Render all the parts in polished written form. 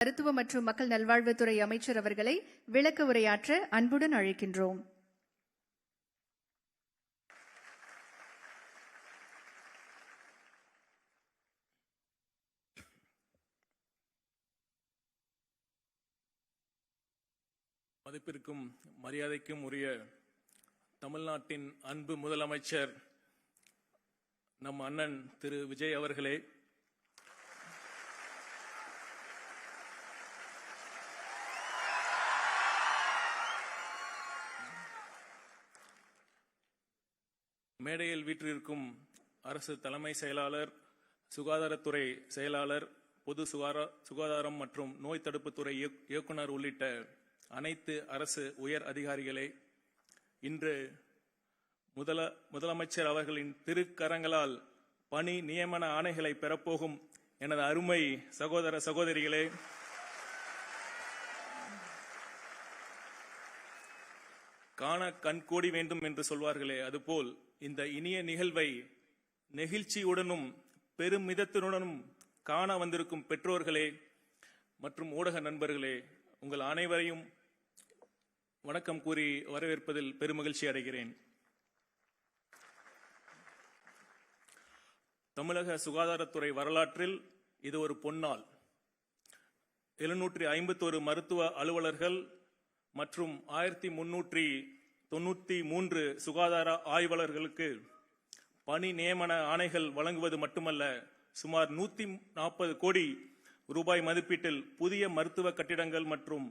மருத்துவ மற்றும் மக்கள் நல்வாழ்வுத்துறை அமைச்சர் அவர்களை விளக்க உரையாற்ற அன்புடன் அழைக்கின்றோம். மதிப்பிற்கும் மரியாதைக்கும் உரிய தமிழ்நாட்டின் அன்பு முதலமைச்சர் நம் அண்ணன் திரு விஜய் அவர்களே, மேடையில் வீற்றிருக்கும் அரசு தலைமை செயலாளர், சுகாதாரத்துறை செயலாளர், பொது சுகாதாரம் மற்றும் நோய் தடுப்புத்துறை இயக்குனர் உள்ளிட்ட அனைத்து அரசு உயர் அதிகாரிகளே, இன்று முதலமைச்சர் அவர்களின் திருக்கரங்களால் பணி நியமன ஆணைகளை பெறப்போகும் எனது அருமை சகோதர சகோதரிகளே, காண கண்கோடி வேண்டும் என்று சொல்வார்களே, அதுபோல் இந்த இனிய நிகழ்வை நெகிழ்ச்சியுடனும் பெருமிதத்துடனும் காண வந்திருக்கும் பெற்றோர்களே மற்றும் ஊடக நண்பர்களே, உங்கள் அனைவரையும் வணக்கம் கூறி வரவேற்பதில் பெருமகிழ்ச்சி அடைகிறேன். தமிழக சுகாதாரத்துறை வரலாற்றில் இது ஒரு பொன்னாள். 751 மருத்துவ அலுவலர்கள் மற்றும் 1393 சுகாதார ஆய்வாளர்களுக்கு பணி நியமன ஆணைகள் வழங்குவது மட்டுமல்ல, சுமார் 140 கோடி ரூபாய் மதிப்பீட்டில் புதிய மருத்துவ கட்டிடங்கள் மற்றும்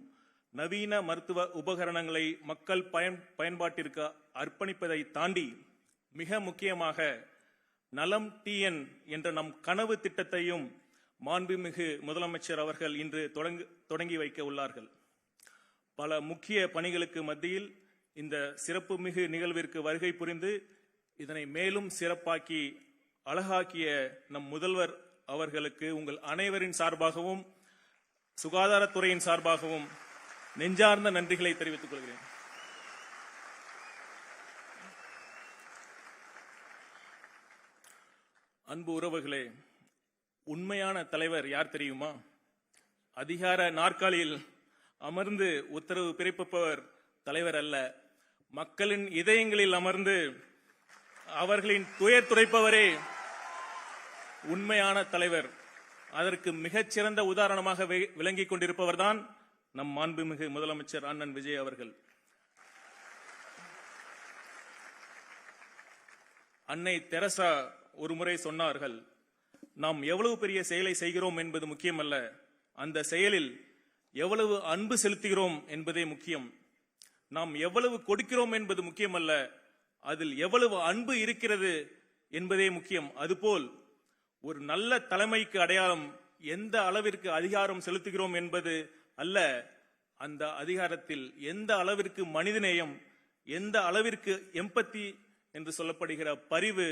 நவீன மருத்துவ உபகரணங்களை மக்கள் பயன்பாட்டிற்கு அர்ப்பணிப்பதை தாண்டி மிக முக்கியமாக நலம் டிஎன் என்ற நம் கனவு திட்டத்தையும் மாண்புமிகு முதலமைச்சர் அவர்கள் இன்று தொடங்கி வைக்க உள்ளார்கள். பல முக்கிய பணிகளுக்கு மத்தியில் இந்த சிறப்புமிகு நிகழ்விற்கு வருகை புரிந்து இதனை மேலும் சிறப்பாக்கி அழகாக்கிய நம் முதல்வர் அவர்களுக்கு உங்கள் அனைவரின் சார்பாகவும் சுகாதாரத்துறையின் சார்பாகவும் நெஞ்சார்ந்த நன்றிகளை தெரிவித்துக் கொள்கிறேன். அன்பு உறவுகளே, உண்மையான தலைவர் யார் தெரியுமா? அதிகார நாற்காலியில் அமர்ந்து உத்தரவு பிறப்பிப்பவர் தலைவர் அல்ல, மக்களின் இதயங்களில் அமர்ந்து அவர்களின் துயர் துடைப்பவரே உண்மையான தலைவர். அதற்கு மிகச்சிறந்த உதாரணமாக விளங்கிக் கொண்டிருப்பவர்தான் நம் மாண்புமிகு முதலமைச்சர் அண்ணன் விஜய் அவர்கள். அன்னை தெரசா ஒருமுறை சொன்னார்கள், நாம் எவ்வளவு பெரிய செயலை செய்கிறோம் என்பது முக்கியமல்ல, அந்த செயலில் எவ்வளவு அன்பு செலுத்துகிறோம் என்பதே முக்கியம். நாம் எவ்வளவு கொடுக்கிறோம் என்பது முக்கியமல்ல, அதில் எவ்வளவு அன்பு இருக்கிறது என்பதே முக்கியம். அதுபோல் ஒரு நல்ல தலைமைக்கு அடையாளம் எந்த அளவிற்கு அதிகாரம் செலுத்துகிறோம் என்பது அல்ல, அந்த அதிகாரத்தில் எந்த அளவிற்கு மனிதநேயம், எந்த அளவிற்கு எம்பத்தி என்று சொல்லப்படுகிற பரிவு,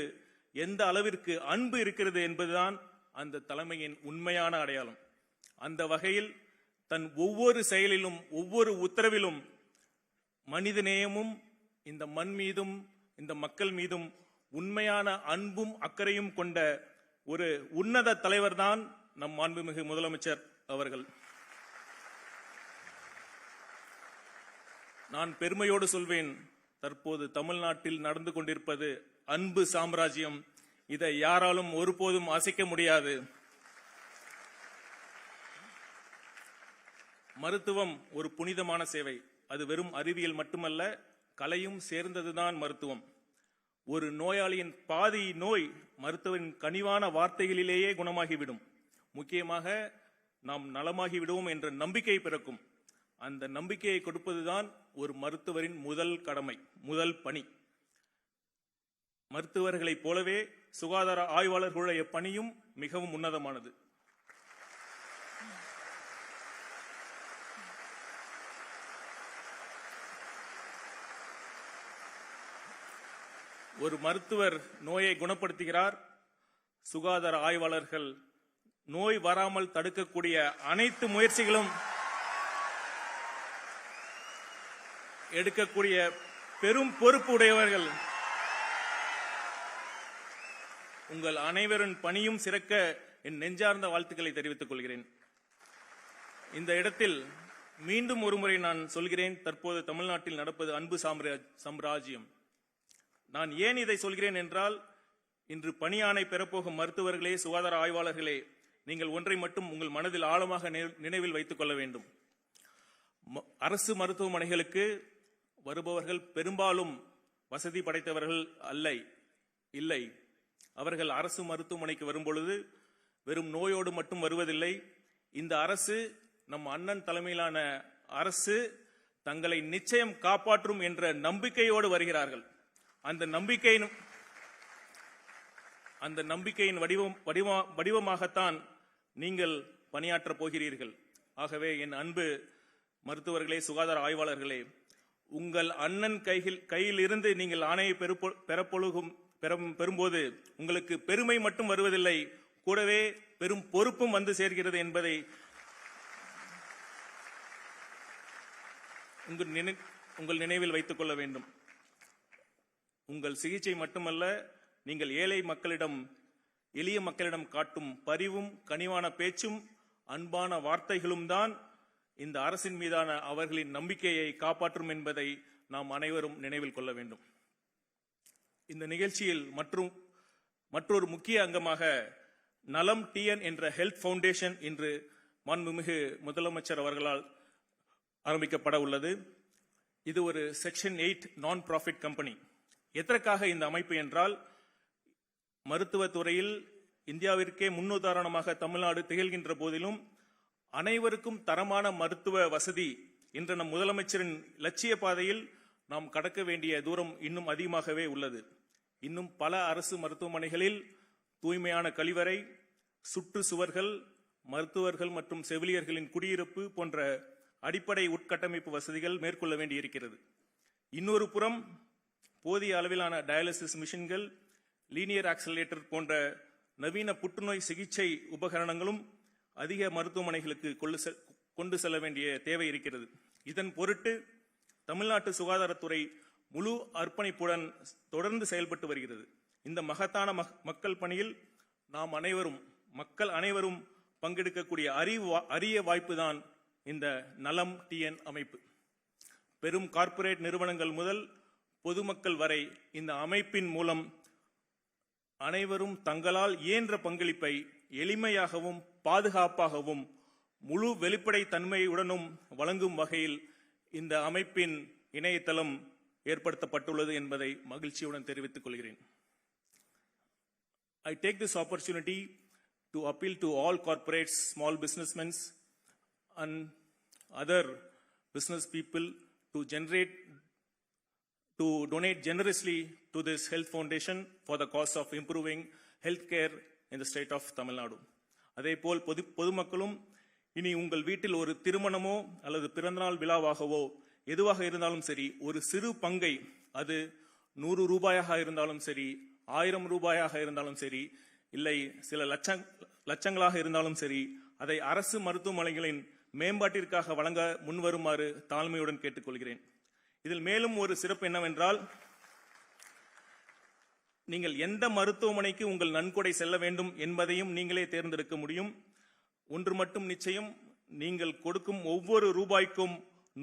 எந்த அளவிற்கு அன்பு இருக்கிறது என்பதுதான் அந்த தலைமையின் உண்மையான அடையாளம். அந்த வகையில் தன் ஒவ்வொரு செயலிலும் ஒவ்வொரு உத்தரவிலும் மனிதநேயமும் இந்த மண் மீதும் இந்த மக்கள் மீதும் உண்மையான அன்பும் அக்கறையும் கொண்ட ஒரு உன்னத தலைவர் தான் நம் மாண்புமிகு முதலமைச்சர் அவர்கள். நான் பெருமையோடு சொல்வேன், தற்போது தமிழ்நாட்டில் நடந்து கொண்டிருப்பது அன்பு சாம்ராஜ்யம். இதை யாராலும் ஒருபோதும் அசைக்க முடியாது. மருத்துவம் ஒரு புனிதமான சேவை. அது வெறும் அறிவியல் மட்டுமல்ல, கலையும் சேர்ந்ததுதான் மருத்துவம். ஒரு நோயாளியின் பாதி நோய் மருத்துவரின் கனிவான வார்த்தைகளிலேயே குணமாகிவிடும். முக்கியமாக நாம் நலமாகி விடுவோம் என்ற நம்பிக்கை பிறக்கும். அந்த நம்பிக்கையை கொடுப்பதுதான் ஒரு மருத்துவரின் முதல் கடமை, முதல் பணி. மருத்துவர்களைப் போலவே சுகாதார ஆய்வாளர்களுடைய பணியும் மிகவும் உன்னதமானது. ஒரு மருத்துவர் நோயை குணப்படுத்துகிறார், சுகாதார ஆய்வாளர்கள் நோய் வராமல் தடுக்கக்கூடிய அனைத்து முயற்சிகளும் எடுக்கக்கூடிய பெரும் பொறுப்பு உடையவர்கள். உங்கள் அனைவரின் பணியும் சிறக்க என் நெஞ்சார்ந்த வாழ்த்துக்களை தெரிவித்துக் கொள்கிறேன். இந்த இடத்தில் மீண்டும் ஒருமுறை நான் சொல்கிறேன், தற்போது தமிழ்நாட்டில் நடப்பது அன்பு சாம்ராஜ்யம். நான் ஏன் இதை சொல்கிறேன் என்றால், இன்று பணியாணை பெறப்போகும் மருத்துவர்களே, சுகாதார ஆய்வாளர்களே, நீங்கள் ஒன்றை மட்டும் உங்கள் மனதில் ஆழமாக நினைவில் வைத்துக் கொள்ள வேண்டும். அரசு மருத்துவமனைகளுக்கு வருபவர்கள் பெரும்பாலும் வசதி படைத்தவர்கள் இல்லை. அவர்கள் அரசு மருத்துவமனைக்கு வரும்பொழுது வெறும் நோயோடு மட்டும் வருவதில்லை. இந்த அரசு, நம் அண்ணன் தலைமையிலான அரசு தங்களை நிச்சயம் காப்பாற்றும் என்ற நம்பிக்கையோடு வருகிறார்கள். அந்த நம்பிக்கையின் வடிவமாகத்தான் நீங்கள் பணியாற்றப் போகிறீர்கள். ஆகவே என் அன்பு மருத்துவர்களே, சுகாதார ஆய்வாளர்களே, உங்கள் அண்ணன் கையில் இருந்து நீங்கள் ஆணையை பெறும்போது உங்களுக்கு பெருமை மட்டும் வருவதில்லை, கூடவே பெரும் பொறுப்பும் வந்து சேர்கிறது என்பதை உங்கள் நினைவில் வைத்துக் கொள்ள வேண்டும். உங்கள் சிகிச்சை மட்டுமல்ல, நீங்கள் எளிய மக்களிடம் காட்டும் பரிவும் கனிவான பேச்சும் அன்பான வார்த்தைகளும் தான் இந்த அரசின் மீதான அவர்களின் நம்பிக்கையை காப்பாற்றும் என்பதை நாம் அனைவரும் நினைவில் கொள்ள வேண்டும். இந்த நிகழ்ச்சியில் மற்றொரு முக்கிய அங்கமாக நலம் டிஎன் என்ற ஹெல்த் ஃபவுண்டேஷன் இன்று மாண்புமிகு முதலமைச்சர் அவர்களால் ஆரம்பிக்கப்பட உள்ளது. இது ஒரு செக்ஷன் 8 நான் ப்ராஃபிட் கம்பெனி. எதற்காக இந்த அமைப்பு என்றால், மருத்துவத்துறையில் இந்தியாவிற்கே முன்னுதாரணமாக தமிழ்நாடு திகழ்கின்ற போதிலும் அனைவருக்கும் தரமான மருத்துவ வசதி என்ற நம் முதலமைச்சரின் லட்சிய பாதையில் நாம் கடக்க வேண்டிய தூரம் இன்னும் அதிகமாகவே உள்ளது. இன்னும் பல அரசு மருத்துவமனைகளில் தூய்மையான கழிவறை, சுற்று சுவர்கள், மருத்துவர்கள் மற்றும் செவிலியர்களின் குடியிருப்பு போன்ற அடிப்படை உட்கட்டமைப்பு வசதிகள் மேற்கொள்ள வேண்டியிருக்கிறது. இன்னொரு புறம் போதிய அளவிலான டயாலிசிஸ் மிஷின்கள், லீனியர் ஆக்சிலரேட்டர் போன்ற நவீன புற்றுநோய் சிகிச்சை உபகரணங்களும் அதிக மருத்துவமனைகளுக்கு கொண்டு செல்ல வேண்டிய தேவை இருக்கிறது. இதன் பொருட்டு தமிழ்நாட்டு சுகாதாரத்துறை முழு அர்ப்பணிப்புடன் தொடர்ந்து செயல்பட்டு வருகிறது. இந்த மகத்தான மக்கள் பணியில் மக்கள் அனைவரும் பங்கெடுக்கக்கூடிய அரிய வாய்ப்புதான் இந்த நலம் டிஎன் அமைப்பு. பெரும் கார்ப்பரேட் நிறுவனங்கள் முதல் பொதுமக்கள் வரை இந்த அமைப்பின் மூலம் அனைவரும் தங்களால் இயன்ற பங்களிப்பை எளிமையாகவும் பாதுகாப்பாகவும் முழு வெளிப்படை தன்மையுடனும் வழங்கும் வகையில் இந்த அமைப்பின் இணையதளம் ஏற்படுத்தப்பட்டுள்ளது என்பதை மகிழ்ச்சியுடன் தெரிவித்துக் கொள்கிறேன். I take this opportunity to appeal to all corporates, small businessmen and other business people to donate generously to this health foundation for the cause of improving healthcare in the state of Tamil Nadu. அதேபோல் பொதுமக்களும் இனி உங்கள் வீட்டில் ஒரு திருமணமோ அல்லது பிறந்தநாள் விழாவாகவோ எதுவாக இருந்தாலும் சரி, ஒரு சிறு பங்கை, அது 100 ரூபாயாக இருந்தாலும் சரி, 1000 ரூபாயாக இருந்தாலும் சரி, இல்லை சில லட்சங்களாக இருந்தாலும் சரி, அதை அரசு மருத்துவமனைகளின் மேம்பாட்டிற்காக வழங்க முன்வருமாறு தாழ்மையுடன் கேட்டுக்கொள்கிறேன். இதில் மேலும் ஒரு சிறப்பு என்னவென்றால், நீங்கள் எந்த மருத்துவமனைக்கு உங்கள் நன்கொடை செல்ல வேண்டும் என்பதையும் நீங்களே தேர்ந்தெடுக்க முடியும். ஒன்று மட்டும் நிச்சயம், நீங்கள் கொடுக்கும் ஒவ்வொரு ரூபாய்க்கும்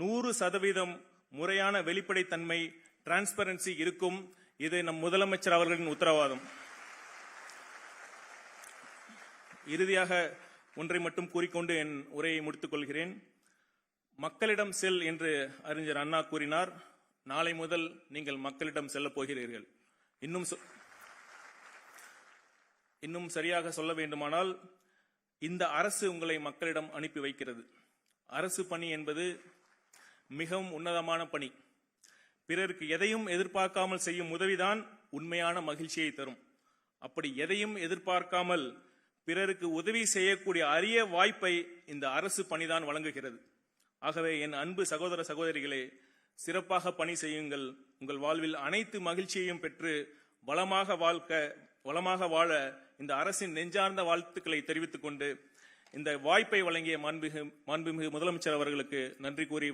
100% முறையான வெளிப்படைத்தன்மை, டிரான்ஸ்பரன்சி இருக்கும். இது நம் முதலமைச்சர் அவர்களின் உத்தரவாதம். இறுதியாக ஒன்றை மட்டும் கூறிக்கொண்டு என் உரையை முடித்துக் கொள்கிறேன். மக்களிடம் செல் என்று அறிஞர் அண்ணா கூறினார். நாளை முதல் நீங்கள் மக்களிடம் செல்லப் போகிறீர்கள். இன்னும் சரியாக சொல்ல வேண்டுமானால், இந்த அரசு உங்களை மக்களிடம் அனுப்பி வைக்கிறது. அரசு பணி என்பது மிகவும் உன்னதமான பணி. பிறருக்கு எதையும் எதிர்பார்க்காமல் செய்யும் உதவிதான் உண்மையான மகிழ்ச்சியை தரும். அப்படி எதையும் எதிர்பார்க்காமல் பிறருக்கு உதவி செய்யக்கூடிய அரிய வாய்ப்பை இந்த அரசு பணிதான் வழங்குகிறது. ஆகவே என் அன்பு சகோதர சகோதரிகளே, சிறப்பாக பணி செய்யுங்கள். உங்கள் வாழ்வில் அனைத்து மகிழ்ச்சியையும் பெற்று வளமாக வாழ இந்த அரசின் நெஞ்சார்ந்த வாழ்த்துக்களை தெரிவித்துக் கொண்டு இந்த வாய்ப்பை வழங்கிய மாண்புமிகு முதலமைச்சர் அவர்களுக்கு நன்றி கூறி